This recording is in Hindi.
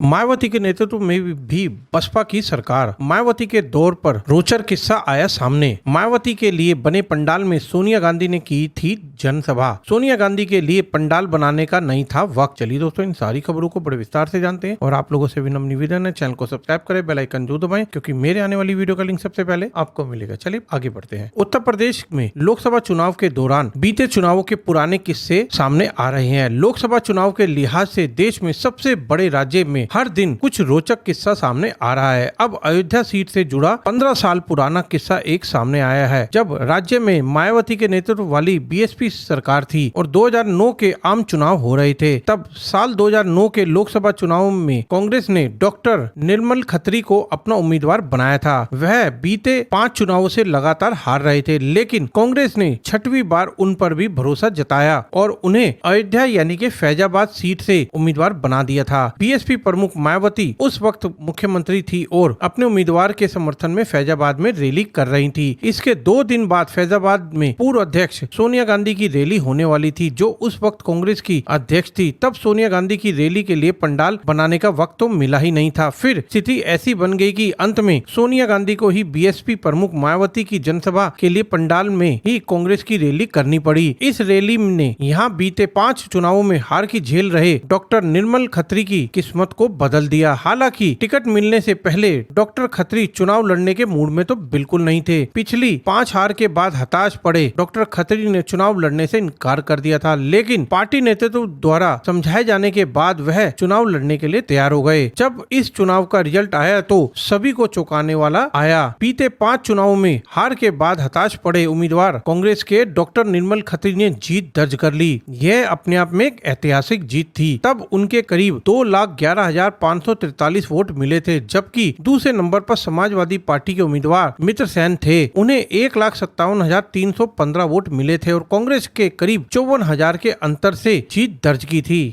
मायावती के नेतृत्व में भी बसपा की सरकार। मायावती के दौर पर रोचक किस्सा आया सामने। मायावती के लिए बने पंडाल में सोनिया गांधी ने की थी जनसभा। सोनिया गांधी के लिए पंडाल बनाने का नहीं था वक्त। चलिए दोस्तों, इन सारी खबरों को बड़े विस्तार से जानते हैं और आप लोगों से विनम्र निवेदन है, चैनल को सब्सक्राइब करें, बेल आइकन जरूर दबाएं क्योंकि मेरे आने वाली वीडियो का लिंक सबसे पहले आपको मिलेगा। चलिए आगे बढ़ते हैं। उत्तर प्रदेश में लोकसभा चुनाव के दौरान बीते चुनावों के पुराने किस्से सामने आ रहे हैं। लोकसभा चुनाव के लिहाज से देश में सबसे बड़े राज्य में हर दिन कुछ रोचक किस्सा सामने आ रहा है। अब अयोध्या सीट से जुड़ा 15 साल पुराना किस्सा एक सामने आया है। जब राज्य में मायावती के नेतृत्व वाली बीएसपी सरकार थी और 2009 के आम चुनाव हो रहे थे, तब साल 2009 के लोकसभा चुनाव में कांग्रेस ने डॉक्टर निर्मल खत्री को अपना उम्मीदवार बनाया था। वह बीते 5 चुनावों से लगातार हार रहे थे, लेकिन कांग्रेस ने 6वीं बार उन पर भी भरोसा जताया और उन्हें अयोध्या यानी कि फैजाबाद सीट से उम्मीदवार बना दिया था। बीएसपी प्रमुख मायावती उस वक्त मुख्यमंत्री थी और अपने उम्मीदवार के समर्थन में फैजाबाद में रैली कर रही थी। इसके 2 दिन बाद फैजाबाद में पूर्व अध्यक्ष सोनिया गांधी की रैली होने वाली थी, जो उस वक्त कांग्रेस की अध्यक्ष थी। तब सोनिया गांधी की रैली के लिए पंडाल बनाने का वक्त तो मिला ही नहीं था। फिर स्थिति ऐसी बन गई कि अंत में सोनिया गांधी को ही बीएसपी प्रमुख मायावती की जनसभा के लिए पंडाल में ही कांग्रेस की रैली करनी पड़ी। इस रैली ने यहाँ बीते 5 चुनावों में हार की झेल रहे डॉक्टर निर्मल खत्री की किस्मत को बदल दिया। हालांकि टिकट मिलने से पहले डॉक्टर खत्री चुनाव लड़ने के मूड में तो बिल्कुल नहीं थे। पिछली 5 हार के बाद हताश पड़े डॉक्टर खत्री ने चुनाव लड़ने से इनकार कर दिया था, लेकिन पार्टी नेतृत्व द्वारा समझाए जाने के बाद वह चुनाव लड़ने के लिए तैयार हो गए। जब इस चुनाव का रिजल्ट आया तो सभी को चौंकाने वाला आया। बीते 5 चुनावों में हार के बाद हताश पड़े उम्मीदवार कांग्रेस के डॉक्टर निर्मल खत्री ने जीत दर्ज कर ली। यह अपने आप में एक ऐतिहासिक जीत थी। तब उनके करीब 2,11,543 वोट मिले थे, जबकि दूसरे नंबर पर समाजवादी पार्टी के उम्मीदवार मित्र सेन थे। उन्हें 1,57,315 वोट मिले थे और कांग्रेस के करीब 54,000 के अंतर से जीत दर्ज की थी।